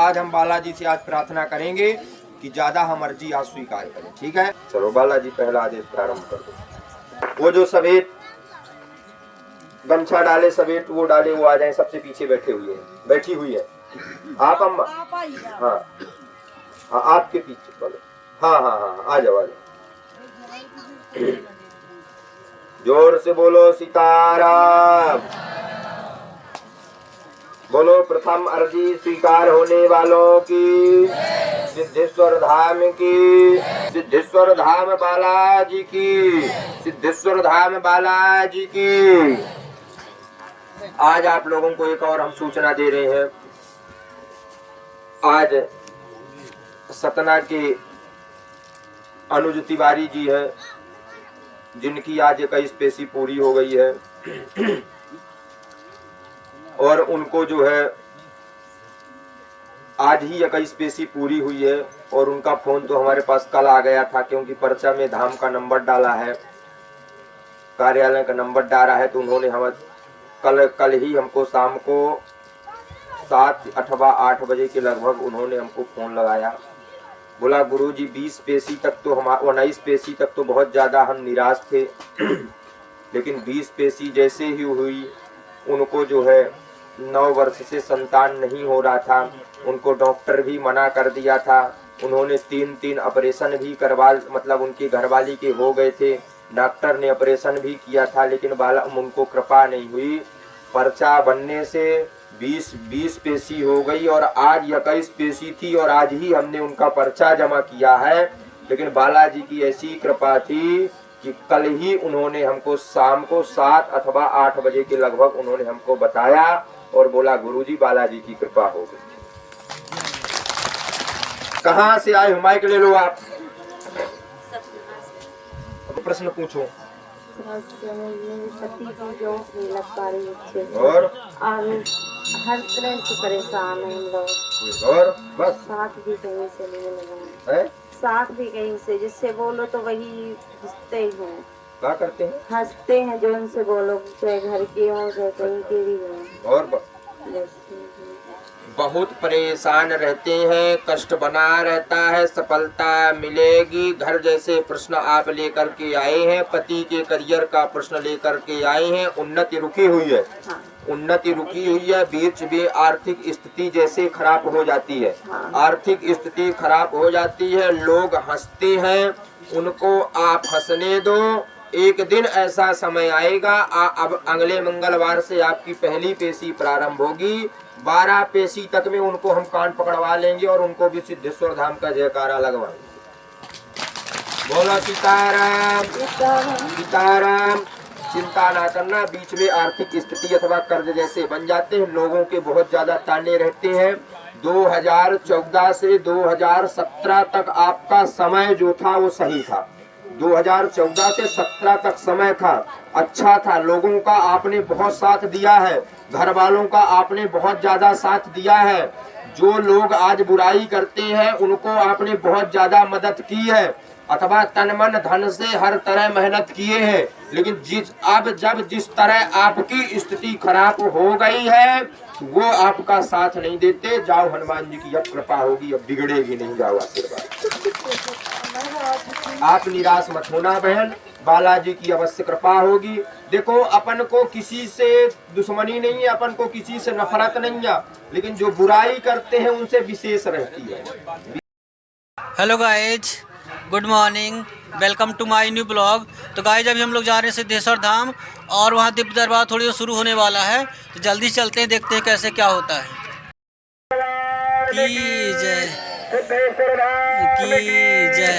आज हम बालाजी से आज प्रार्थना करेंगे कि ज्यादा हम अर्जी आज स्वीकार करें। ठीक है, चलो बालाजी पहला आदेश प्रारंभ कर दो। वो जो सफेद गमछा डाले, सफेद वो डाले, वो आ जाए। सबसे पीछे बैठी हुई है आप अम्मा। हाँ हाँ, आपके पीछे बोलो। हाँ हाँ हाँ, आ जाओ। जोर से बोलो सीताराम। बोलो प्रथम अर्जी स्वीकार होने वालों की, सिद्धेश्वर धाम की, सिद्धेश्वर धाम बालाजी की, सिद्धेश्वर धाम बालाजी की। आज आप लोगों को एक और हम सूचना दे रहे हैं। आज सतना के अनुज तिवारी जी है, जिनकी आज 21 पेशी पूरी हो गई है और उनको जो है आज ही 21 पेशी पूरी हुई है। और उनका फोन तो हमारे पास कल आ गया था, क्योंकि पर्चा में धाम का नंबर डाला है, कार्यालय का नंबर डाला है। तो उन्होंने हम कल ही हमको शाम को 7 अथवा 8 बजे के लगभग उन्होंने हमको फोन लगाया। बोला गुरुजी 20 पेशी तक तो हम 19 पेशी तक तो बहुत ज़्यादा हम निराश थे, लेकिन 20 पेशी जैसे ही हुई उनको जो है 9 वर्ष से संतान नहीं हो रहा था। उनको डॉक्टर भी मना कर दिया था। उन्होंने 3 ऑपरेशन भी करवा, मतलब उनकी घरवाली के हो गए थे। डॉक्टर ने ऑपरेशन भी किया था, लेकिन उनको कृपा नहीं हुई। पर्चा बनने से 20 पेशी हो गई और आज 21 पेशी थी और आज ही हमने उनका पर्चा जमा किया है। लेकिन बालाजी की ऐसी कृपा थी कि कल ही उन्होंने हमको शाम को 7 अथवा 8 बजे के लगभग उन्होंने हमको बताया और बोला गुरुजी बालाजी की कृपा हो गई। कहाँ से आए? माइक ले लो आप, प्रश्न पूछो। पति की जॉब नहीं लग पा रही अच्छे से और हर तरह से परेशान है हम लोग। और बस साथ भी कहीं से नहीं लगा है, साथ भी कहीं से जिससे बोलो तो वही हंसते ही हैं। क्या करते हैं? हंसते हैं जो उनसे बोलो, चाहे घर के हो चाहे कहीं के भी हो। और बहुत परेशान रहते हैं, कष्ट बना रहता है। सफलता मिलेगी। घर जैसे प्रश्न आप लेकर के आए हैं, पति के करियर का प्रश्न लेकर के आए हैं। उन्नति रुकी हुई है। हाँ। उन्नति रुकी हुई है। बीच में आर्थिक स्थिति जैसे खराब हो जाती है। हाँ। आर्थिक स्थिति खराब हो जाती है। लोग हंसते हैं, उनको आप हंसने दो। एक दिन ऐसा समय आएगा, अब अगले मंगलवार से आपकी पहली पेशी प्रारंभ होगी। 12 पेशी तक में उनको हम कान पकड़वा लेंगे और उनको भी सिद्धेश्वर धाम का जयकारा लगवाएंगे। बोलो सीताराम सीताराम। चिंता ना करना, बीच में आर्थिक स्थिति अथवा कर्ज जैसे बन जाते हैं। लोगों के बहुत ज्यादा ताने रहते हैं। 2014 से 2017 तक आपका समय जो था वो सही था। 2014 से 17 तक समय था, अच्छा था। लोगों का आपने बहुत साथ दिया है, घर वालों का आपने बहुत ज्यादा साथ दिया है। जो लोग आज बुराई करते हैं उनको आपने बहुत ज्यादा मदद की है, अथवा तन मन धन से हर तरह मेहनत किए हैं। लेकिन जिस तरह आपकी स्थिति खराब हो गई है वो आपका साथ नहीं देते। जाओ, हनुमान जी की अब कृपा होगी, अब बिगड़ेगी नहीं। जाओ, आशीर्वाद। आप निराश मत होना बहन, बालाजी की अवश्य कृपा होगी। देखो, अपन को किसी से दुश्मनी नहीं है, अपन को किसी से नफरत नहीं है, लेकिन जो बुराई करते हैं उनसे विशेष रहती है। Hello guys, good morning, welcome to my new blog. तो गाइज अभी हम लोग जा रहे हैं सिद्धेश्वर धाम और वहाँ दिव्य दरबार थोड़ी देर शुरू होने वाला है। तो जल्दी चलते हैं, देखते हैं कैसे क्या होता है। की जय, की जय,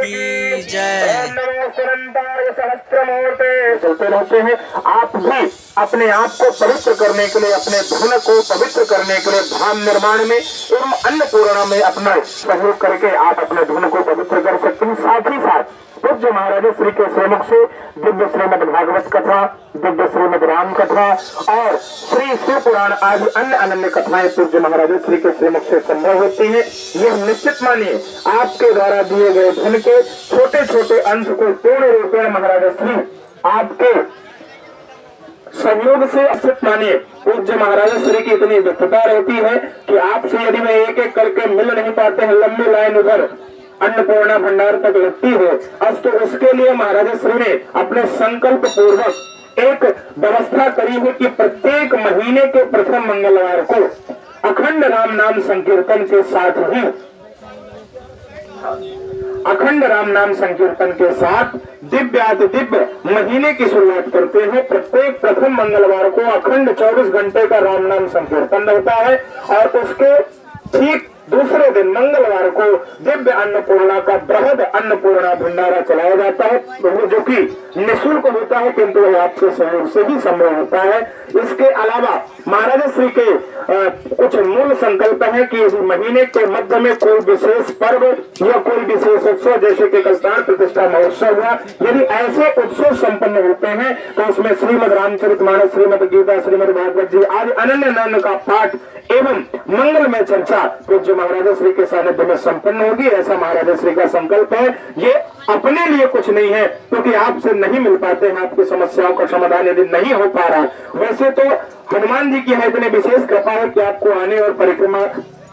की जय। चलते रहते हैं। आप भी अपने आप को पवित्र करने के लिए, अपने धन को पवित्र करने के लिए धाम निर्माण में एवं अन्नपूर्णा में अपना सहयोग करके आप अपने धन को पवित्र कर सकते हैं। साथ ही साथ पूज्य महाराज श्री के श्रीमुख से दिव्य श्रीमद भागवत कथा, दिव्य श्रीमद राम कथा और श्री शिव पुराण आदि अन्य अनन्य कथाएं पूज्य महाराज श्री के श्रीमुख से संभव होती हैं। यह निश्चित मानिए, आपके द्वारा दिए गए धन के छोटे छोटे अंश को पूर्ण रूपेण महाराज श्री आपके सहयोग से असित मानिए पूज्य महाराज श्री की इतनी व्यस्तता रहती है कि आपसे यदि वे एक एक करके मिल नहीं पाते हैं, लंबी लाइन उधर अन्नपूर्णा भंडार तक लगती है, अब तो उसके लिए महाराज श्री ने अपने संकल्प पूर्वक एक व्यवस्था करी है कि प्रत्येक महीने के प्रथम मंगलवार को अखंड राम नाम संकीर्तन के साथ ही अखंड राम नाम संकीर्तन के साथ दिव्याति दिव्य महीने की शुरुआत करते हैं। प्रत्येक प्रथम मंगलवार को अखंड 24 घंटे का राम नाम संकीर्तन रहता है और उसके ठीक दूसरे दिन मंगलवार को दिव्य अन्नपूर्णा का बृहद अन्नपूर्णा भंडारा चलाया जाता है, जो कि निःशुल्क होता है, किंतु वह आपके सहयोग से ही संभव होता है। इसके अलावा महाराज श्री के कुछ मूल संकल्प है कि इस महीने के मध्य में कोई विशेष पर्व या कोई विशेष उत्सव जैसे कि कल प्राण प्रतिष्ठा महोत्सव हुआ, यदि ऐसे उत्सव संपन्न होते हैं तो उसमें श्रीमद रामचरितमानस, श्रीमद गीता, श्रीमद भागवत जी आदि अनन्य अनन्य का पाठ एवं मंगलमय चर्चा पूज्य महाराज श्री के सानिध्य में संपन्न होगी। ऐसा महाराज श्री का संकल्प है। ये अपने लिए कुछ नहीं है क्योंकि आपसे नहीं मिल पाते हैं, आपकी समस्याओं का समाधान यदि नहीं हो पा रहा, वैसे तो हनुमान जी की है इतनी विशेष कृपा है कि आपको आने और परिक्रमा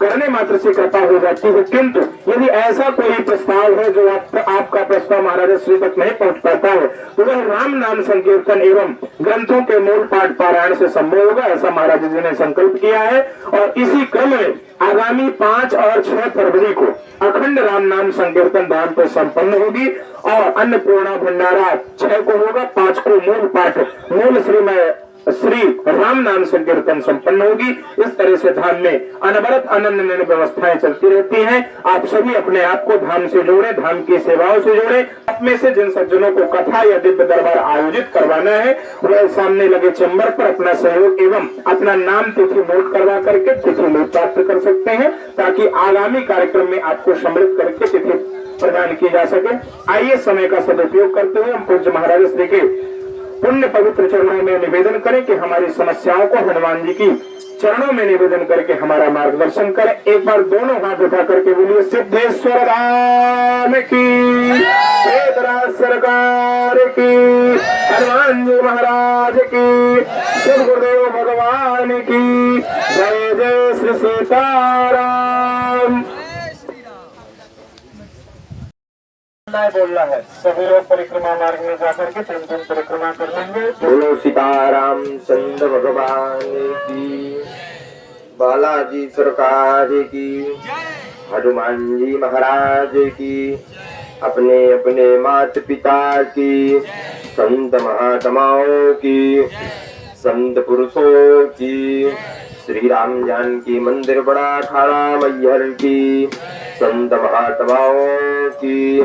करने मात्र से कृपा हो जाती है, किंतु यदि ऐसा कोई प्रस्ताव है जो आपका प्रस्ताव महाराज श्री तक नहीं पहुंच पाता है तो वह राम नाम संकीर्तन एवं ग्रंथों के मूल पाठ पारायण से संभव होगा, ऐसा महाराज जी ने संकल्प किया है। और इसी क्रम में आगामी 5 और 6 फरवरी को अखंड राम नाम संकीर्तन धाम पर संपन्न होगी और अन्नपूर्णा भंडारा 6 को होगा, 5 को मूल पाठ मूल श्री राम नाम संकीर्तन संपन्न होगी। इस तरह से धाम में अनवरत अनन्य व्यवस्थाएं चलती रहती हैं। आप सभी अपने आप को धाम से जोड़े, धाम की सेवाओं से जोड़े। आप में से जिन सज्जनों को कथा या दिव्य दरबार आयोजित करवाना है वह सामने लगे चैम्बर पर अपना सहयोग एवं अपना नाम तिथि नोट करवा करके तिथि में प्राप्त कर सकते हैं, ताकि आगामी कार्यक्रम में आपको सम्मिलित करके तिथि प्रदान की जा सके। आइए समय का सदुपयोग करते हुए हम पूज्य महाराज श्री के पुण्य पवित्र चरणों में निवेदन करें कि हमारी समस्याओं को हनुमान जी की चरणों में निवेदन करके हमारा मार्गदर्शन करें। एक बार दोनों हाथ उठा करके बोलिए सिद्धेश्वर धाम की, वेदराज सरकार की, हनुमान जी महाराज की, शिव गुरुदेव भगवान की जय। जय श्री सीताराम। बोलना है सभी लोग परिक्रमा मार्ग में जाकर के 3 परिक्रमा कर लेंगे। बोलो सीताराम चंद्र भगवान की, बालाजी सरकार की, हनुमान जी महाराज की, अपने अपने माता पिता की, संत महात्माओं की, संत पुरुषों की, श्री राम जानकी मंदिर बड़ा अखाड़ा मैहर की, संत महात्माओं की।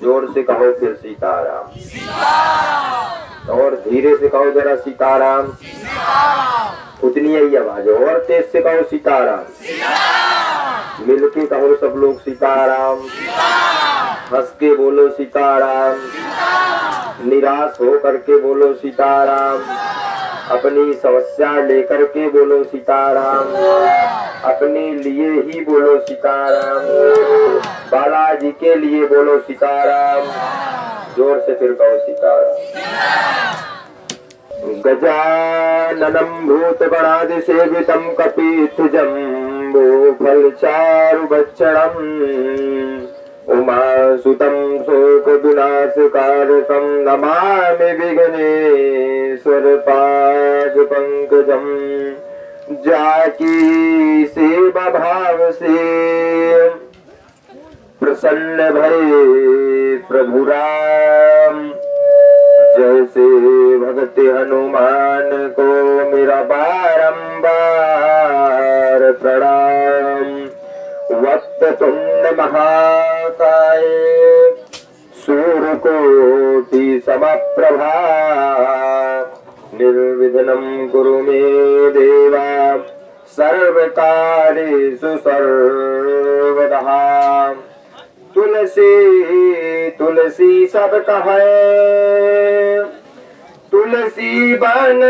जोर से कहो फिर सीताराम, और धीरे से कहो जरा सीताराम, उतनी ही आवाज और तेज से कहो सीताराम, मिलके कहो सब लोग सीताराम, हंस के बोलो सीताराम, निराश हो करके बोलो सीताराम, अपनी समस्या लेकर के बोलो सीताराम, अपने लिए ही बोलो सीताराम, बालाजी के लिए बोलो सीताराम। जोर से फिर कहो सीताराम। गजाननं भूतगणादि सेवितं कपित्थजम्बो फलचारुभक्षणम् उमासुतं शोकविनाशकारकं नमामि विघ्नेश्वर पादपङ्कजम्। जाकी सेवा भाव से प्रसन्न भये प्रभु राम, जैसे भगत हनुमान को मेरा बारंबार प्रणाम। वक्रतुंड महाकाय सूर्यकोटि समप्रभा, निर्विघ्नं कुरु मे देवा, सर्वकार्येषु सर्वदा। तुलसी तुलसी सब कहे, तुलसी बन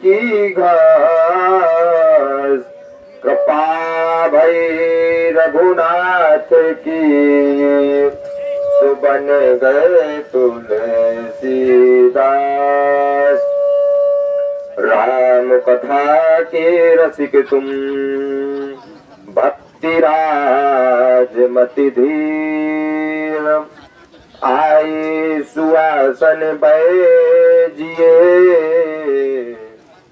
की घास, कृपा भई रघुनाथ की, सुबन गए तुलसीदास। राम कथा के रसिक तुम, भक्ति राज मति धीर, आए सुआसन बैजिए,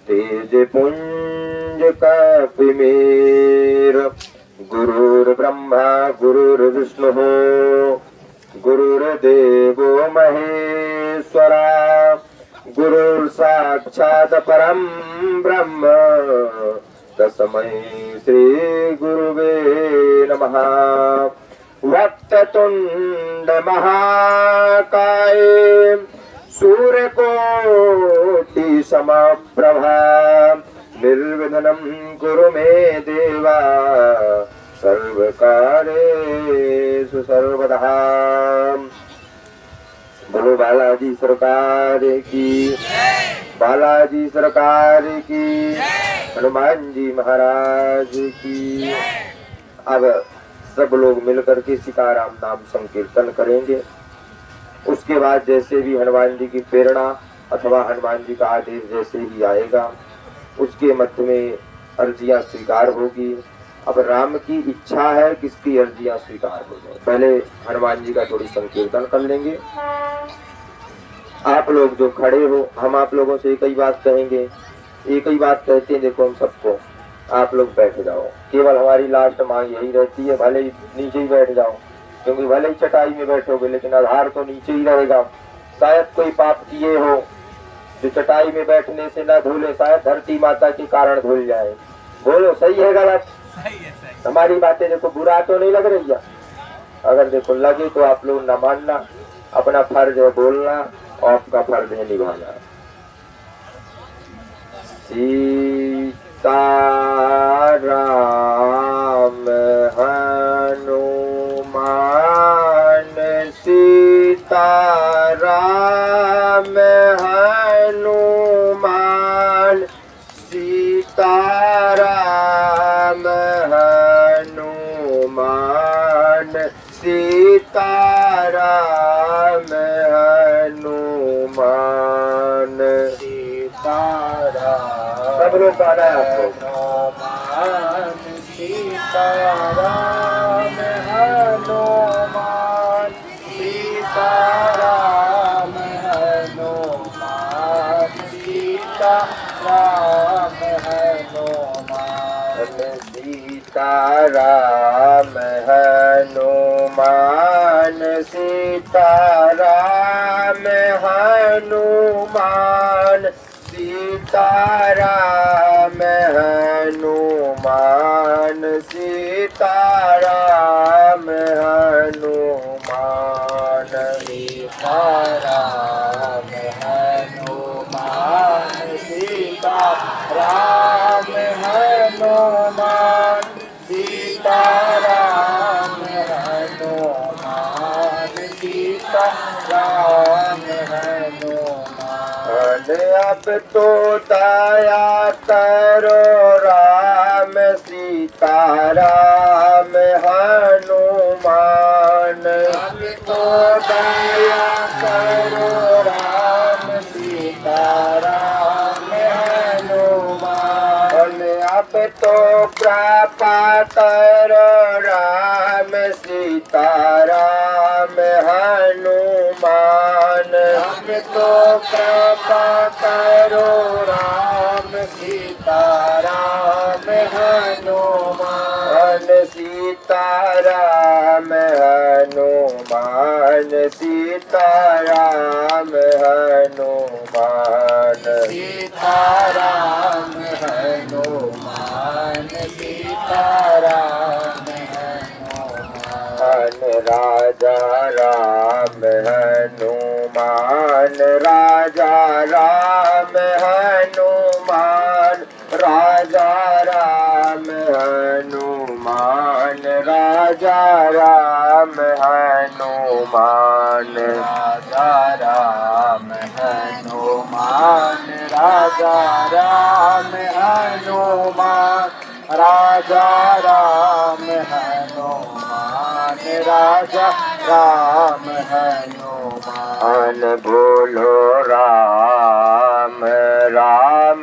तेज पुंज कपिमेर। गुरुर् ब्रह्मा गुरुर्विष्णु गुरुर्देवो महेश्वरा, गुरुर् साक्षात् परम ब्रह्म, तस्मै श्री गुरुवे नमः। वक्रतुंड महाकाय, सूर्यकोटि समप्रभा, निर्विघ्नं कुरु मे देवा, सर्वकार्येषु सर्वदा। बोलो बालाजी सरकार की, बालाजी सरकार की, हनुमान जी महाराज की। अब सब लोग मिलकर के सीताराम नाम संकीर्तन करेंगे। उसके बाद जैसे भी हनुमान जी की प्रेरणा अथवा हनुमान जी का आदेश जैसे ही आएगा, उसके मध्य में अर्जियां स्वीकार होगी। अब राम की इच्छा है किसकी अर्जियां स्वीकार हो जाए। पहले हनुमान जी का थोड़ी संकीर्तन कर लेंगे। आप लोग जो खड़े हो, हम आप लोगों से एक ही बात कहेंगे, एक ही बात कहते हैं, देखो हम सबको, आप लोग बैठ जाओ। केवल हमारी लास्ट मांग यही रहती है, भले ही नीचे ही बैठ जाओ, क्योंकि भले ही चटाई में बैठोगे लेकिन आधार तो नीचे ही रहेगा। शायद कोई पाप किए हो जो चटाई में बैठने से ना धुले, शायद धरती माता के कारण धुल जाए। बोलो सही है गलत? सही है, सही। हमारी बातें देखो बुरा तो नहीं लग रही है? अगर देखो लगे तो आप लोग न मानना, अपना फर्ज है बोलना और आपका फर्ज है निभाना। सीताराम हनुमान, सीताराम हनुमान, सीताराम हनुमान, सीताराम हनुमान, सीताराम। सब लोग गाना है आपको। सीताराम हनुमान, सीताराम हनुमान, सीताराम हनुमान, सीताराम हनुमान, सीताराम हनुमान, सीताराम हनुमान, सीताराम हनुमान, सीताराम हनुमान, सीताराम हनुमान, सीताराम हनुमान, सीताराम हनुमान। अब तो दया करो राम, सीताराम हनुमान। अब तो दया करो राम, सीताराम हनुमान। अब तो कृपा करो राम, सीताराम हनुमान। अब तो कृपा करो राम, सीताराम हनुमान, सीताराम हनुमान, सीताराम हनुमान, सीताराम हनुमान, सीताराम हनुमान। राजा राम हनुमान, राजा राम हनुमान, राजा राम हनुमान, राजा राम हनुमान, राजा राम हनुमान, राजा राम हनुमान, राजा राम हनुमान, राजा राम हनुमान। बोलो राम राम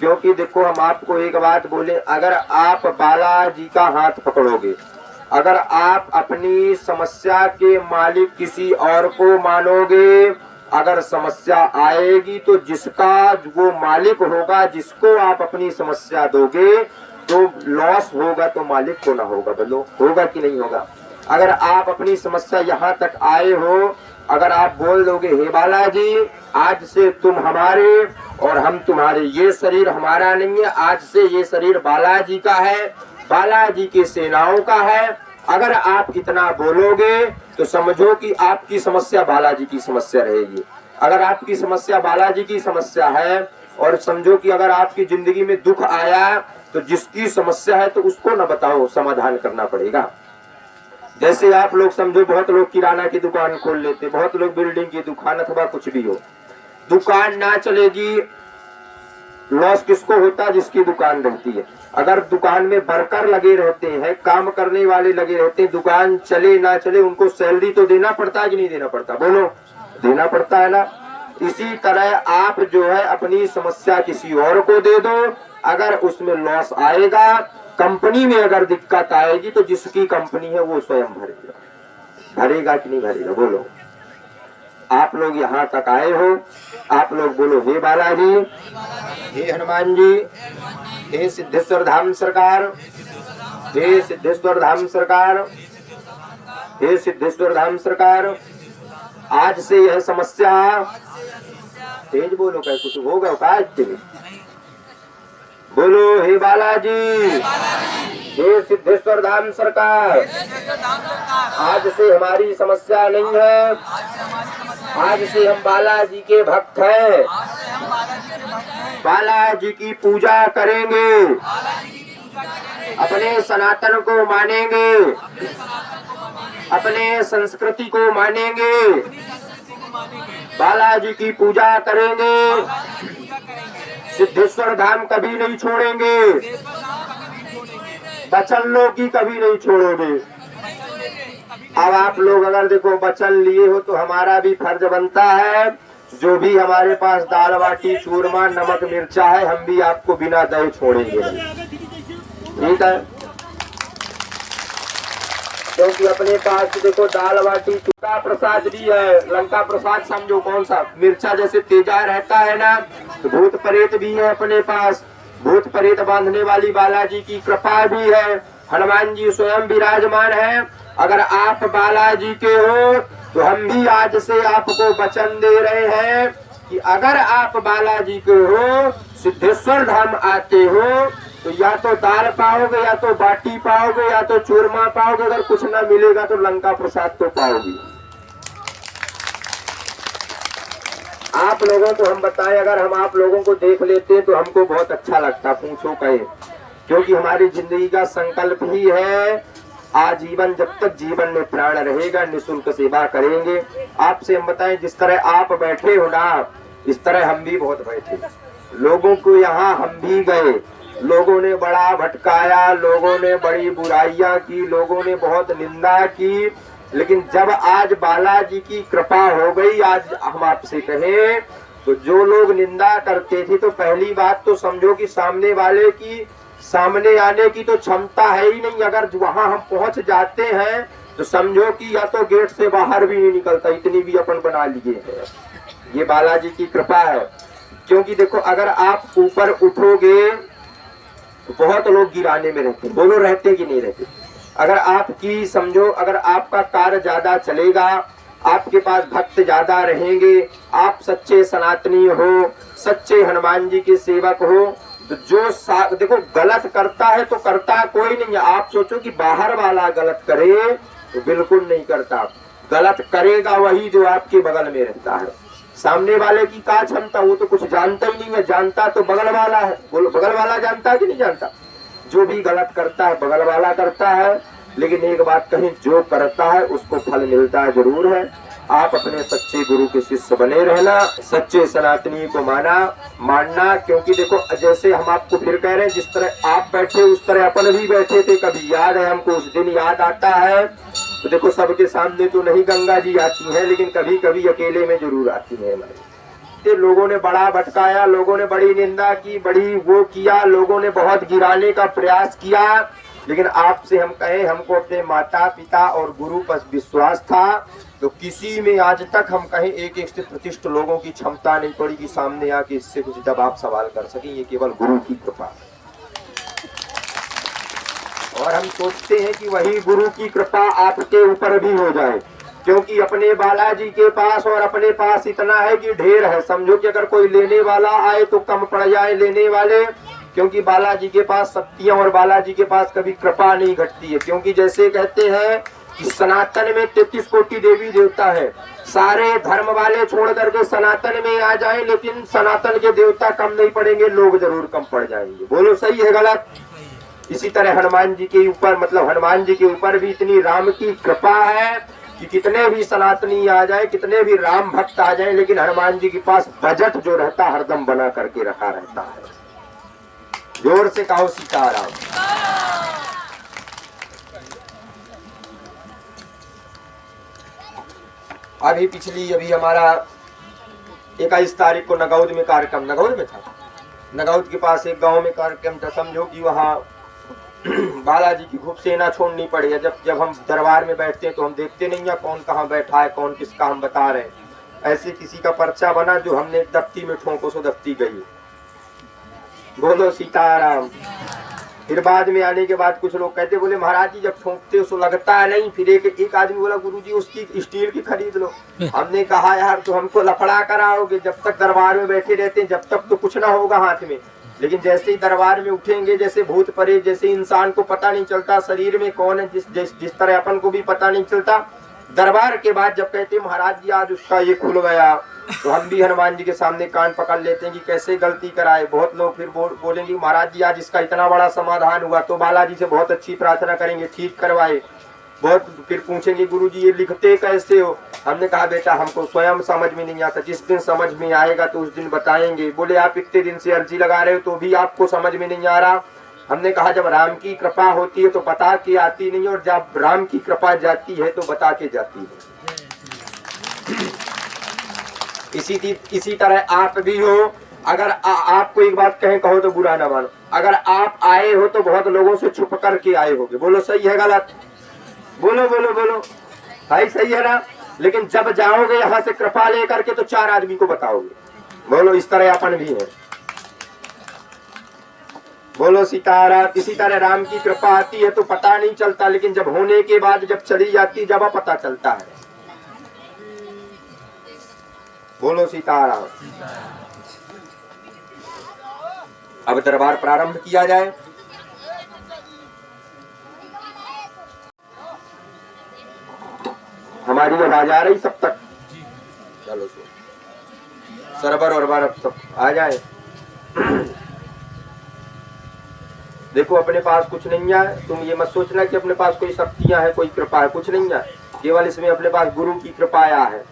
क्योंकि देखो हम आपको एक बात बोले, अगर आप बालाजी का हाथ पकड़ोगे, अगर आप अपनी समस्या के मालिक किसी और को मानोगे, अगर समस्या आएगी तो जिसका वो मालिक होगा, जिसको आप अपनी समस्या दोगे, तो लॉस होगा तो मालिक को ना होगा। बोलो होगा कि नहीं होगा? अगर आप अपनी समस्या यहाँ तक आए हो, अगर आप बोल दोगे हे बालाजी आज से तुम हमारे और हम तुम्हारे, ये शरीर हमारा नहीं है, आज से ये शरीर बालाजी का है, बालाजी की सेनाओं का है, अगर आप इतना बोलोगे तो समझो कि आपकी समस्या बालाजी की समस्या रहेगी। अगर आपकी समस्या बालाजी की समस्या है, और समझो कि अगर आपकी जिंदगी में दुख आया तो जिसकी समस्या है तो उसको न बताओ, समाधान करना पड़ेगा। जैसे आप लोग समझो, बहुत लोग किराना की दुकान खोल लेते, बहुत लोग बिल्डिंग की दुकान अथवा कुछ भी हो, दुकान ना चलेगी, लॉस किसको होता है? जिसकी दुकान रहती है। अगर दुकान में वर्कर लगे रहते हैं, काम करने वाले लगे रहते हैं, दुकान चले ना चले उनको सैलरी तो देना पड़ता है कि नहीं देना पड़ता? बोलो देना पड़ता है ना। इसी तरह आप जो है अपनी समस्या किसी और को दे दो, अगर उसमें लॉस आएगा, कंपनी में अगर दिक्कत आएगी तो जिसकी कंपनी है वो स्वयं भरेगा। भरेगा कि नहीं भरेगा? बोलो। आप लोग यहाँ तक आए हो, आप लोग बोलो हे बालाजी, हे हनुमान जी, हे सिद्धेश्वर धाम सरकार, हे सिद्धेश्वर धाम सरकार, हे सिद्धेश्वर धाम सरकार, आज से यह समस्या, तेज बोलो, क्या कुछ होगा का? बोलो हे बालाजी, हे सिद्धेश्वर धाम सरकार, आज से हमारी समस्या नहीं है, आज से हम बालाजी के भक्त हैं, बालाजी की पूजा करेंगे, अपने सनातन को मानेंगे, अपने संस्कृति को मानेंगे, बालाजी की पूजा करेंगे, सिद्धेश्वर धाम कभी नहीं छोड़ेंगे, वचनों की कभी नहीं छोड़ोगे। अब आप लोग अगर देखो वचन लिए हो तो हमारा भी फर्ज बनता है, जो भी हमारे पास दाल बाटी चूरमा नमक मिर्चा है, हम भी आपको बिना दही छोड़ेंगे। ठीक है? क्योंकि अपने पास देखो दाल बाटी लंका प्रसाद भी है। लंका प्रसाद समझो कौन सा? मिर्चा जैसे तेजा रहता है ना, तो भूत प्रेत भी है अपने पास, भूत प्रेत बांधने वाली बालाजी की कृपा भी है, हनुमान जी स्वयं विराजमान है। अगर आप बालाजी के हो तो हम भी आज से आपको वचन दे रहे हैं कि अगर आप बालाजी के हो, सिद्धेश्वर धाम आते हो, तो या तो दाल पाओगे, या तो बाटी पाओगे, या तो चूरमा पाओगे, अगर कुछ ना मिलेगा तो लंका प्रसाद तो पाओगे। आप लोगों को हम बताएं, अगर हम आप लोगों को देख लेते हैं तो हमको बहुत अच्छा लगता, पूछो कहे, क्योंकि हमारी जिंदगी का संकल्प ही है आजीवन, जब तक जीवन में प्राण रहेगा निःशुल्क सेवा करेंगे। आपसे हम बताएं, जिस तरह आप बैठे हो ना, इस तरह हम भी बहुत बैठे, लोगों को यहाँ हम भी गए, लोगों ने बड़ा भटकाया, लोगों ने बड़ी बुराइयां की, लोगों ने बहुत निंदा की, लेकिन जब आज बालाजी की कृपा हो गई, आज हम आपसे कहें तो जो लोग निंदा करते थे, तो पहली बात तो समझो कि सामने वाले की सामने आने की तो क्षमता है ही नहीं। अगर वहां हम पहुंच जाते हैं तो समझो कि या तो गेट से बाहर भी नहीं निकलता, इतनी भी अपन बना लिए हैं। ये बालाजी की कृपा है। क्योंकि देखो अगर आप ऊपर उठोगे तो बहुत लोग गिराने में रहते, बोलो रहते कि नहीं रहते। अगर आपकी समझो, अगर आपका कार्य ज्यादा चलेगा, आपके पास भक्त ज्यादा रहेंगे, आप सच्चे सनातनी हो, सच्चे हनुमान जी के सेवक हो, तो जो देखो गलत करता है तो करता कोई नहीं है। आप सोचो कि बाहर वाला गलत करे तो बिल्कुल नहीं करता, गलत करेगा वही जो आपके बगल में रहता है। सामने वाले की क्या क्षमता, वो तो कुछ जानता ही नहीं है, जानता तो बगल वाला है। बोलो बगल वाला जानता है कि नहीं जानता? जो भी गलत करता है बगल वाला करता है। लेकिन एक बात कहीं, जो करता है उसको फल मिलता है जरूर है। आप अपने सच्चे गुरु के शिष्य बने रहना, सच्चे सनातनी को मानना। क्योंकि देखो जैसे हम आपको फिर कह रहे हैं, जिस तरह आप बैठे उस तरह अपन भी बैठे थे। कभी याद है हमको, उस दिन याद आता है। तो देखो सबके सामने तो नहीं गंगा जी आती हैं, लेकिन कभी कभी अकेले में जरूर आती है हमारे। हंसते, लोगों ने बड़ा भटकाया, लोगों ने बड़ी निंदा की, बड़ी वो किया, लोगों ने बहुत गिराने का प्रयास किया। लेकिन आपसे हम कहें, हमको अपने माता पिता और गुरु पर विश्वास था, तो किसी में आज तक हम कहें एक एक से प्रतिष्ठित लोगों की क्षमता नहीं पड़ी कि सामने आके इससे कुछ जवाब सवाल कर सकें। ये केवल गुरु की कृपा है। और हम सोचते हैं कि वही गुरु की कृपा आपके ऊपर भी हो जाए, क्योंकि अपने बालाजी के पास और अपने पास इतना है कि ढेर है। समझो कि अगर कोई लेने वाला आए तो कम पड़ जाए लेने वाले, क्योंकि बालाजी के पास शक्तियां और बालाजी के पास कभी कृपा नहीं घटती है। क्योंकि जैसे कहते हैं कि सनातन में 33 कोटि देवी देवता है, सारे धर्म वाले छोड़ करके सनातन में आ जाएं, लेकिन सनातन के देवता कम नहीं पड़ेंगे, लोग जरूर कम पड़ जाएंगे। बोलो सही है गलत? इसी तरह हनुमान जी के ऊपर, मतलब हनुमान जी के ऊपर भी इतनी राम की कृपा है कि कितने भी सनातनी आ जाए, कितने भी राम भक्त आ जाए, लेकिन हनुमान जी के पास बजट जो रहता हरदम बना करके रखा रहता है। जोर से कहो सीताराम। अभी हमारा 21 तारीख को नगौद में कार्यक्रम, नगौद में था, नगौद के पास एक गांव में कार्यक्रम था। समझो कि वहाँ बालाजी की खूब सेना छोड़नी पड़ी है। जब हम दरबार में बैठते हैं तो हम देखते नहीं है कौन कहाँ बैठा है, कौन किसका हम बता रहे हैं। ऐसे किसी का पर्चा बना जो हमने दफ्ती में ठोंको सो दफ्ती गई। बोलो सीताराम। फिर बाद में आने के बाद कुछ लोग कहते, बोले महाराज जी जब ठोंकते हो तो लगता है नहीं। फिर एक आदमी बोला, गुरुजी उसकी स्टील की खरीद लो। हमने कहा यार तो हमको लफड़ा कराओगे, जब तक दरबार में बैठे रहते हैं जब तक तो कुछ ना होगा हाथ में, लेकिन जैसे ही दरबार में उठेंगे, जैसे भूत परे, जैसे इंसान को पता नहीं चलता शरीर में कौन है, जिस तरह अपन को भी पता नहीं चलता, दरबार के बाद जब कहते महाराज जी आज उसका ये खुल गया, तो हम भी हनुमान जी के सामने कान पकड़ लेते हैं कि कैसे गलती कराए। बहुत लोग फिर बोलेंगे महाराज जी आज इसका इतना बड़ा समाधान हुआ, तो बालाजी से बहुत अच्छी प्रार्थना करेंगे ठीक करवाए। बहुत फिर पूछेंगे गुरुजी ये लिखते कैसे हो? हमने कहा बेटा हमको स्वयं समझ में नहीं आता, जिस दिन समझ में आएगा तो उस दिन बताएंगे। बोले आप इतने दिन से अर्जी लगा रहे हो तो भी आपको समझ में नहीं आ रहा? हमने कहा जब राम की कृपा होती है तो बता के आती नहीं, और जब राम की कृपा जाती है तो बता के जाती है। इसी तरह आप भी हो। अगर आपको एक बात कहें, कहो तो बुरा ना मानो, अगर आप आए हो तो बहुत लोगों से छुप करके आए होगे। बोलो सही है गलत? बोलो बोलो बोलो भाई, सही है ना? लेकिन जब जाओगे यहाँ से कृपा लेकर के तो 4 आदमी को बताओगे। बोलो इस तरह अपन भी है। बोलो सीताराम। इसी तरह राम की कृपा आती है तो पता नहीं चलता, लेकिन जब होने के बाद जब चली जाती जब पता चलता है। बोलो सीताराम। अब दरबार प्रारंभ किया जाए। हमारी आवाज आ रही सब तक? चलो सरबर और बार सब आ जाए। देखो अपने पास कुछ नहीं है, तुम ये मत सोचना कि अपने पास कोई शक्तियां है, कोई कृपा है, कुछ नहीं है। केवल इसमें अपने पास गुरु की कृपा आया है।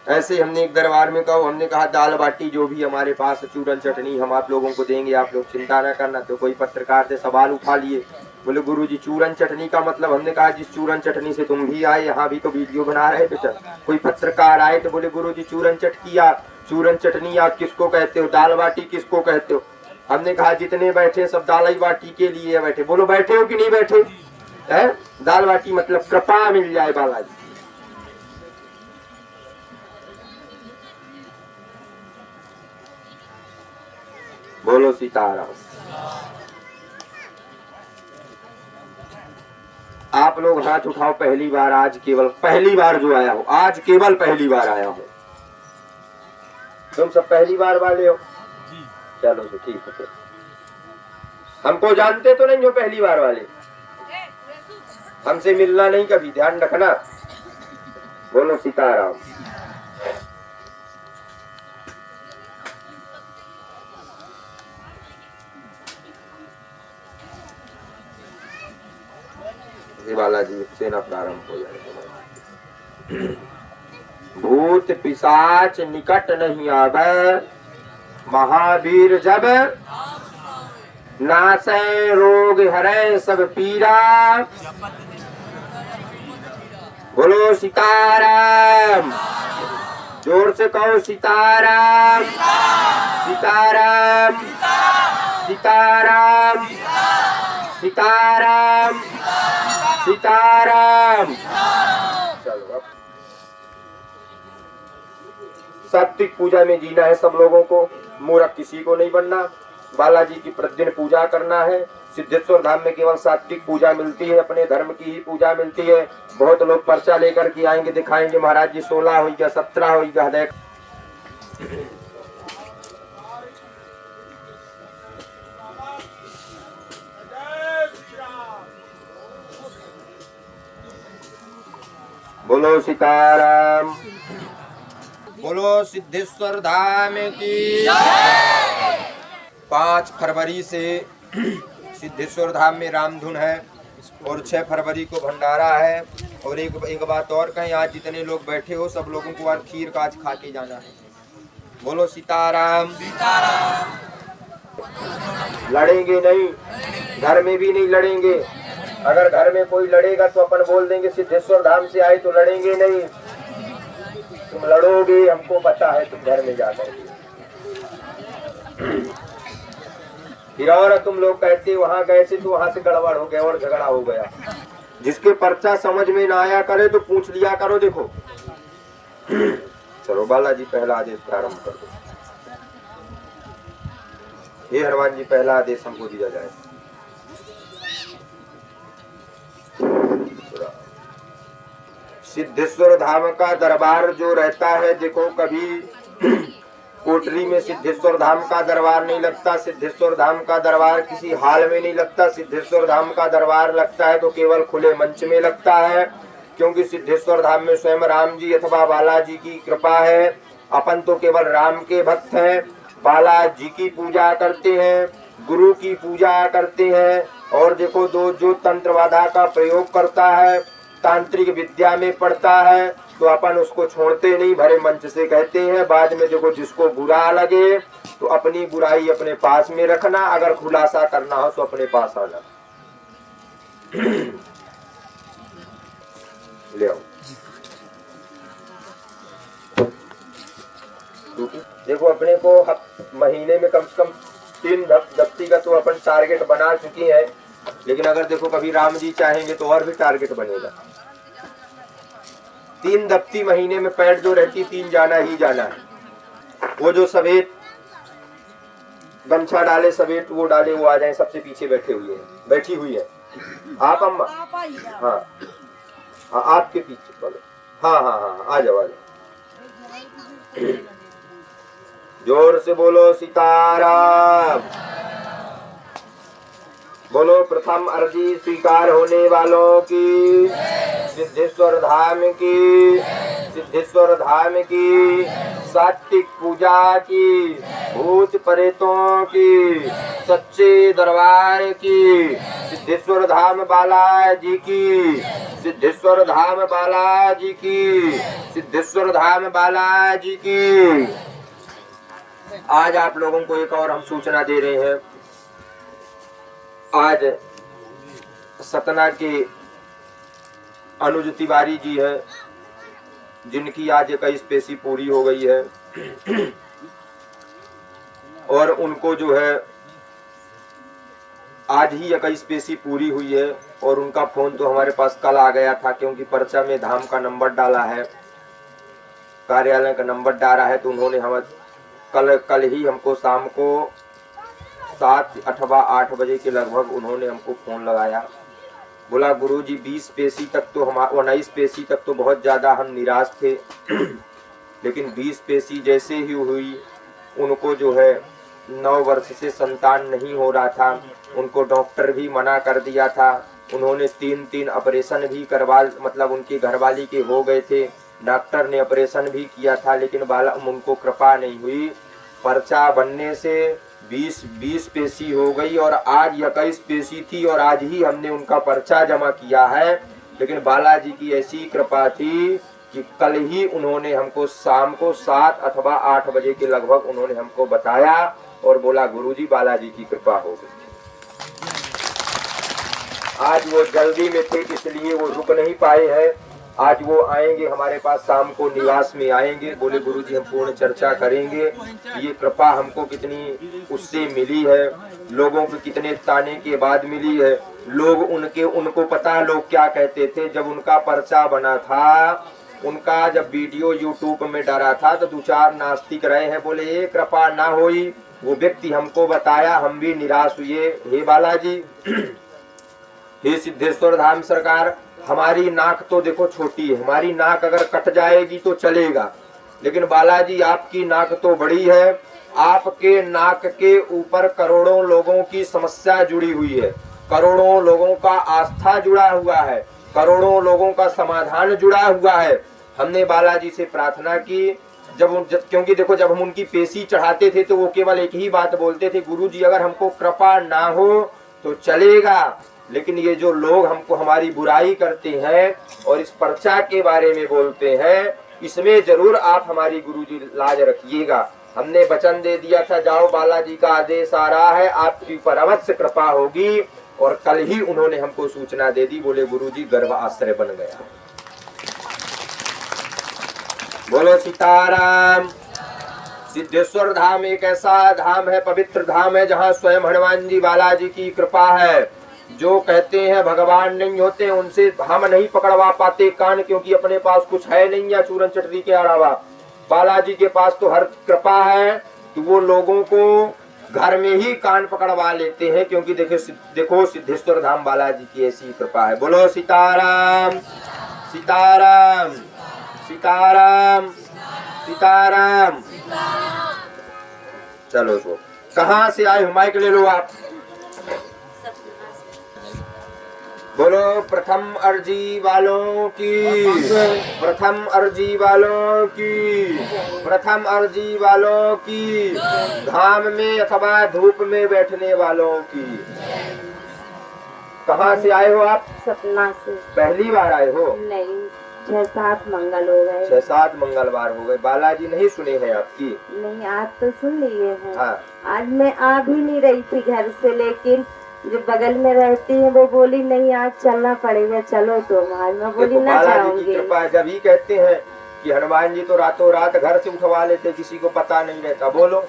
ऐसे हमने एक दरबार में कहा, हमने कहा दाल बाटी जो भी हमारे पास चूरन चटनी हम आप लोगों को देंगे, आप लोग चिंता न करना। तो कोई पत्रकार से सवाल उठा लिए, बोले गुरुजी चूरन चटनी का मतलब? हमने कहा जिस चूरन चटनी से तुम भी आए, यहाँ भी तो वीडियो बना रहे थे। कोई पत्रकार आए तो बोले गुरुजी चूरन चटनी आप किसको कहते हो, दाल बाटी किसको कहते हो? हमने कहा जितने बैठे सब दाल बाटी के लिए बैठे। बोलो बैठे हो कि नहीं बैठे? है दाल बाटी मतलब कृपा मिल जाए बालाजी। बोलो सीताराम। आप लोग हाथ उठाओ पहली बार, आज केवल पहली बार जो आया हो, आज केवल पहली बार आया हो। तुम सब पहली बार वाले हो? चलो तो ठीक है। हमको जानते तो नहीं हो पहली बार वाले? हमसे मिलना नहीं कभी, ध्यान रखना। बोलो सीताराम। बालाजी सेना प्रारंभ हो जाए। भूत पिशाच निकट नहीं आवे, महावीर जब नासै रोग हरै सब पीरा। बोलो सीताराम। जोर से कहो सीताराम सीताराम सीताराम सीताराम सीताराम। चलो अब सात्विक पूजा में जीना है सब लोगों को, मूर्ख किसी को नहीं बनना। बालाजी की प्रतिदिन पूजा करना है। सिद्धेश्वर धाम में केवल सात्विक पूजा मिलती है, अपने धर्म की ही पूजा मिलती है। बहुत लोग पर्चा लेकर के आएंगे, दिखाएंगे महाराज जी 16 हो गया 17 हो गया। देख बोलो सीताराम। बोलो सिद्धेश्वर धाम की। 5 फरवरी से सिद्धेश्वर धाम में रामधुन है और 6 फरवरी को भंडारा है। और एक बात और कहें, आज जितने लोग बैठे हो सब लोगों को आज खीर का आज खा के जाना है। बोलो सीताराम। लड़ेंगे नहीं, घर में भी नहीं लड़ेंगे। अगर घर में कोई लड़ेगा तो अपन बोल देंगे सिद्धेश्वर धाम से आए, तो लड़ेंगे नहीं। तुम लड़ोगे हमको पता है, तुम घर में जाकर फिर और तुम लोग कहते वहां गए थे तो वहां से गड़बड़ हो गया और झगड़ा हो गया। जिसके पर्चा समझ में ना आया करे तो पूछ लिया करो। देखो चलो बालाजी पहला आदेश प्रारंभ कर दो। हे हनुमान जी पहला आदेश हमको दिया जाए। सिद्धेश्वर धाम का दरबार जो रहता है, देखो कभी कोटरी में सिद्धेश्वर धाम का दरबार नहीं लगता। सिद्धेश्वर धाम का दरबार किसी हाल में नहीं लगता। सिद्धेश्वर धाम का दरबार लगता है तो केवल खुले मंच में लगता है, क्योंकि सिद्धेश्वर धाम में स्वयं राम जी अथवा बालाजी की कृपा है। अपन तो केवल राम के भक्त हैं, बालाजी की पूजा करते हैं, गुरु की पूजा करते हैं। और देखो जो तंत्रवादा का प्रयोग करता है, तांत्रिक विद्या में पढ़ता है, तो अपन उसको छोड़ते नहीं, भरे मंच से कहते हैं। बाद में देखो जिसको बुरा लगे तो अपनी बुराई अपने पास में रखना, अगर खुलासा करना हो तो अपने पास आना। ले आओ। देखो अपने को महीने में कम से कम 3 दफ्ती का तो अपन टारगेट बना चुकी है, लेकिन अगर देखो कभी राम जी चाहेंगे तो और भी टारगेट बनेगा। 3 दफ्ती महीने में पैड जो रहती 3 जाना ही जाना है। वो जो सफेद गमछा डाले, सफेद वो डाले, वो आ जाए। सबसे पीछे बैठी हुई है आप अम्मा। हाँ हाँ आपके पीछे बोलो। हाँ हाँ हाँ आ जाओ। जोर से बोलो सीताराम। बोलो प्रथम अर्जी स्वीकार होने वालों की, सिद्धेश्वर धाम की, सिद्धेश्वर धाम की, सात्विक पूजा की, भूत प्रेतों की, सच्चे दरबार की, सिद्धेश्वर धाम बालाजी की, सिद्धेश्वर धाम बालाजी की, सिद्धेश्वर धाम बालाजी की। आज आप लोगों को एक और हम सूचना दे रहे हैं। आज सतना के अनुज तिवारी जी है, जिनकी आज 21 पेशी पूरी हो गई है। और उनको जो है आज ही 21 पेशी पूरी हुई है। और उनका फोन तो हमारे पास कल आ गया था, क्योंकि पर्चा में धाम का नंबर डाला है, कार्यालय का नंबर डाला है। तो उन्होंने हम कल ही हमको शाम को 7 अथवा 8 बजे के लगभग उन्होंने हमको फोन लगाया। बोला गुरुजी 20 पेशी तक तो हम 19 पेशी तक तो बहुत ज़्यादा हम निराश थे, लेकिन 20 पेशी जैसे ही हुई उनको जो है 9 वर्ष से संतान नहीं हो रहा था। उनको डॉक्टर भी मना कर दिया था। उन्होंने 3 ऑपरेशन भी करवा, मतलब उनकी घरवाली के हो गए थे। डॉक्टर ने ऑपरेशन भी किया था, लेकिन उनको कृपा नहीं हुई। पर्चा बनने से 20 पेशी हो गई और आज 21 पेशी थी और आज ही हमने उनका पर्चा जमा किया है। लेकिन बालाजी की ऐसी कृपा थी कि कल ही उन्होंने हमको शाम को 7 अथवा 8 बजे के लगभग उन्होंने हमको बताया और बोला गुरुजी बालाजी की कृपा हो गई। आज वो जल्दी में थे इसलिए वो रुक नहीं पाए हैं। आज वो आएंगे हमारे पास, शाम को निवास में आएंगे। बोले गुरुजी हम पूर्ण चर्चा करेंगे। ये कृपा हमको कितनी उससे मिली है, लोगों को कितने ताने के बाद मिली है। लोग उनको पता लोग क्या कहते थे जब उनका पर्चा बना था, उनका जब वीडियो यूट्यूब में डाला था तो 2-4 नास्तिक रहे हैं, बोले ये कृपा ना होई। वो व्यक्ति हमको बताया, हम भी निराश हुए। हे बालाजी, हे सिद्धेश्वर धाम सरकार, हमारी नाक तो देखो छोटी है, हमारी नाक अगर कट जाएगी तो चलेगा, लेकिन बालाजी आपकी नाक तो बड़ी है। आपके नाक के ऊपर करोड़ों लोगों की समस्या जुड़ी हुई है, करोड़ों लोगों का आस्था जुड़ा हुआ है, करोड़ों लोगों का समाधान जुड़ा हुआ है। हमने बालाजी से प्रार्थना की, क्योंकि देखो जब हम उनकी पेशी चढ़ाते थे तो वो केवल एक ही बात बोलते थे, गुरुजी अगर हमको कृपा ना हो तो चलेगा, लेकिन ये जो लोग हमको हमारी बुराई करते हैं और इस पर्चा के बारे में बोलते हैं, इसमें जरूर आप हमारी गुरुजी लाज रखिएगा। हमने वचन दे दिया था, जाओ बालाजी का आदेश आ रहा है, आपके ऊपर अवश्य कृपा होगी। और कल ही उन्होंने हमको सूचना दे दी, बोले गुरुजी गर्भ आश्रय बन गया। बोलो सीताराम। सिद्धेश्वर धाम एक ऐसा धाम है, पवित्र धाम है, जहाँ स्वयं हनुमान जी बालाजी की कृपा है। जो कहते हैं भगवान नहीं होते, उनसे हम नहीं पकड़वा पाते कान, क्योंकि अपने पास कुछ है नहीं या चूरन चटनी के अलावा। बालाजी के पास तो हर कृपा है, तो वो लोगों को घर में ही कान पकड़वा लेते हैं, क्योंकि देखो सिद्धेश्वर धाम बालाजी की ऐसी कृपा है। बोलो सीताराम सीताराम सीताराम सीताराम। चलो तो कहाँ से आए, माइक ले लो आप। बोलो प्रथम अर्जी वालों की, प्रथम अर्जी वालों की, प्रथम अर्जी वालों की, धाम में अथवा धूप में बैठने वालों की। कहाँ से आए हो आप? सतना से। पहली बार आए हो? नहीं, 6-7 मंगल हो गए। 6-7 मंगलवार हो गए। बालाजी नहीं सुने हैं आपकी? नहीं, आज तो सुन लिए हैं। हाँ। आज मैं आ भी नहीं रही थी घर से, लेकिन जो बगल में रहती है वो बोली नहीं आज चलना पड़ेगा, चलो। तो आज मैं बोली ना बालाजी की कृपा है। जब ही कहते हैं कि हनुमान जी तो रातों रात घर से उठवा लेते, किसी को पता नहीं रहता। बोलो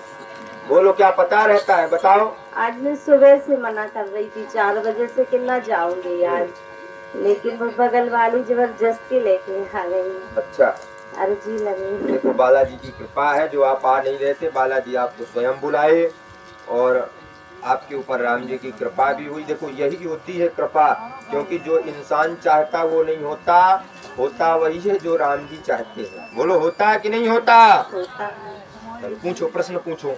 बोलो क्या पता रहता है, बताओ। आज मैं सुबह से मना कर रही थी 4 बजे से कि ना जाऊंगी आज, लेकिन वो बगल वाली जबरदस्ती लेके आ गई। अच्छा, अर्जी लगी। देखो बालाजी की कृपा है, जो आप आ नहीं रहते, बालाजी आपको स्वयं बुलाए और आपके ऊपर राम जी की कृपा भी हुई। देखो यही होती है कृपा, क्योंकि जो इंसान चाहता वो नहीं होता, होता वही है जो राम जी चाहते हैं। बोलो होता कि नहीं होता? होता है। चलो पूछो, प्रश्न पूछो।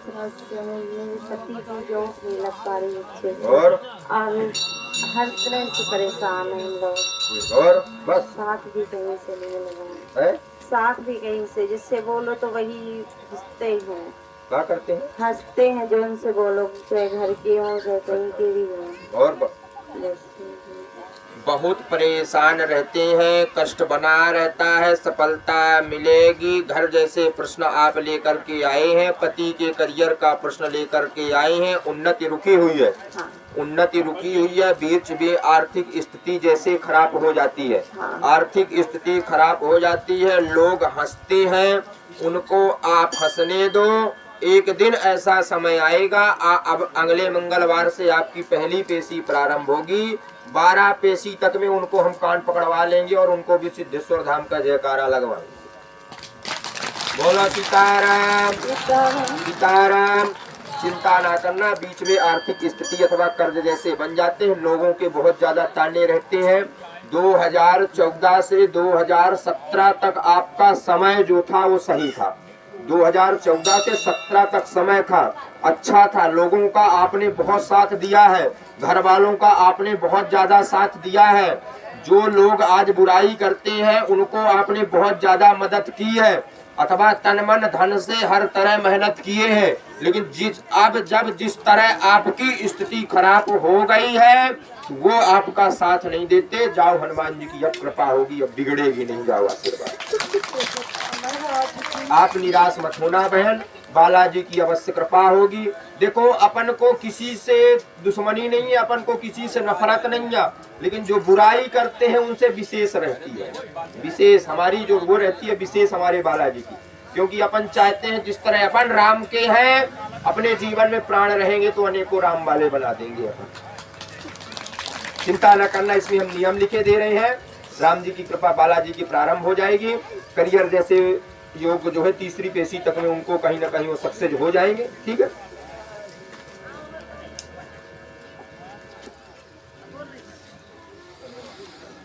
मेरे पति की जॉब नहीं लग पा रही अच्छे से, और हर तरह से परेशान है हम लोग। और बस साथ भी कहीं से नहीं लगा है, साथ भी कहीं से, जिससे बोलो तो वही हंसते हैं। क्या करते हैं? हंसते हैं जो उनसे बोलो, चाहे घर के हो चाहे कहीं के भी हो। और बहुत परेशान रहते हैं, कष्ट बना रहता है, सफलता मिलेगी। घर जैसे प्रश्न आप लेकर के आए हैं, पति के करियर का प्रश्न लेकर के आए हैं। उन्नति रुकी हुई है। हाँ। उन्नति रुकी हुई है, बीच में आर्थिक स्थिति जैसे खराब हो जाती है। हाँ। आर्थिक स्थिति खराब हो जाती है, लोग हंसते हैं, उनको आप हंसने दो। एक दिन ऐसा समय आएगा, अब अगले मंगलवार से आपकी पहली पेशी प्रारंभ होगी। 12 पेशी तक में उनको हम कान पकड़वा लेंगे और उनको भी सिद्धेश्वर धाम का जयकारा लगवाएंगे। बोलो सीताराम सीताराम। चिंता ना करना, बीच में आर्थिक स्थिति अथवा कर्ज जैसे बन जाते हैं, लोगों के बहुत ज्यादा ताने रहते हैं। 2014 से 2017 तक आपका समय जो था वो सही था। 2014 से 17 तक समय था, अच्छा था, लोगों का आपने बहुत साथ दिया है, घर वालों का आपने बहुत ज्यादा साथ दिया है। जो लोग आज बुराई करते हैं उनको आपने बहुत ज्यादा मदद की है, अथवा तन मन धन से हर तरह मेहनत किए हैं। लेकिन जब जिस तरह आपकी स्थिति खराब हो गई है, वो आपका साथ नहीं देते। जाओ, हनुमान जी की अब कृपा होगी, अब बिगड़ेगी नहीं। जाओ, आशीर्वाद। आप निराश मत होना बहन, बालाजी की अवश्य कृपा होगी। देखो, अपन को किसी से दुश्मनी नहीं है, अपन को किसी से नफरत नहीं है, लेकिन जो बुराई करते हैं उनसे विशेष रहती है। विशेष हमारी जो वो रहती है, विशेष हमारे बालाजी की, क्योंकि अपन चाहते हैं जिस तरह अपन राम के हैं, अपने जीवन में प्राण रहेंगे तो अनेकों राम वाले बना देंगे अपन। चिंता न करना, इसमें हम नियम लिखे दे रहे हैं। राम जी की कृपा बालाजी की प्रारंभ हो जाएगी। करियर जैसे योग जो है तीसरी पेशी तक में उनको कहीं ना कहीं वो सक्सेस हो जाएंगे। ठीक है,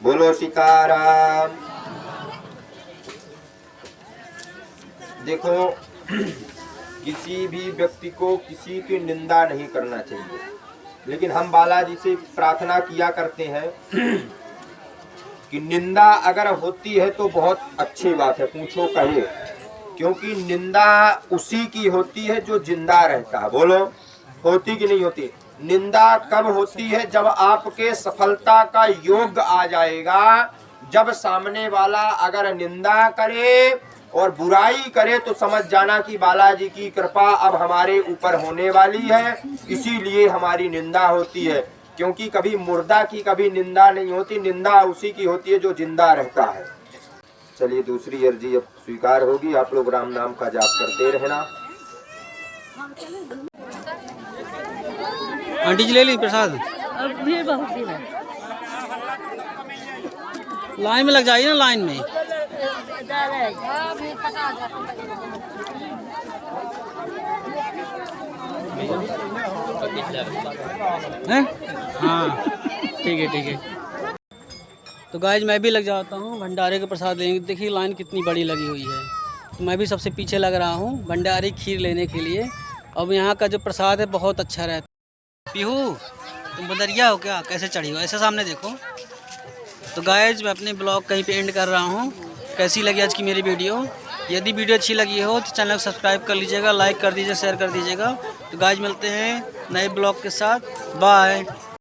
बोलो सीताराम। देखो, किसी भी व्यक्ति को किसी की निंदा नहीं करना चाहिए, लेकिन हम बालाजी से प्रार्थना किया करते हैं कि निंदा अगर होती है तो बहुत अच्छी बात है, पूछो कहे, क्योंकि निंदा उसी की होती है जो जिंदा रहता है। बोलो, होती कि नहीं होती? निंदा कब होती है? जब आपके सफलता का योग आ जाएगा। जब सामने वाला अगर निंदा करे और बुराई करे तो समझ जाना कि बालाजी की कृपा अब हमारे ऊपर होने वाली है, इसीलिए हमारी निंदा होती है। क्योंकि कभी मुर्दा की कभी निंदा नहीं होती, निंदा उसी की होती है जो जिंदा रहता है। चलिए, दूसरी अर्जी अब स्वीकार होगी। आप लोग राम नाम का जाप करते रहना। आंटी जी ले ली प्रसाद, लाइन में लग जाइए ना, लाइन में। हैं? हाँ, ठीक है ठीक है। तो गाइस मैं भी लग जाता हूँ भंडारे के प्रसाद लेंगे। देखिए लाइन कितनी बड़ी लगी हुई है, तो मैं भी सबसे पीछे लग रहा हूँ भंडारे खीर लेने के लिए। अब यहाँ का जो प्रसाद है बहुत अच्छा रहता है। पीहू, तुम बदरिया हो क्या? कैसे चढ़ी हो? ऐसे सामने देखो। तो गाइस मैं अपने ब्लॉग कहीं पे एंड कर रहा हूँ। कैसी लगी आज की मेरी वीडियो? यदि वीडियो अच्छी लगी हो तो चैनल को सब्सक्राइब कर लीजिएगा, लाइक कर दीजिए, शेयर कर दीजिएगा। तो गाइस मिलते हैं नए ब्लॉग के साथ। बाय।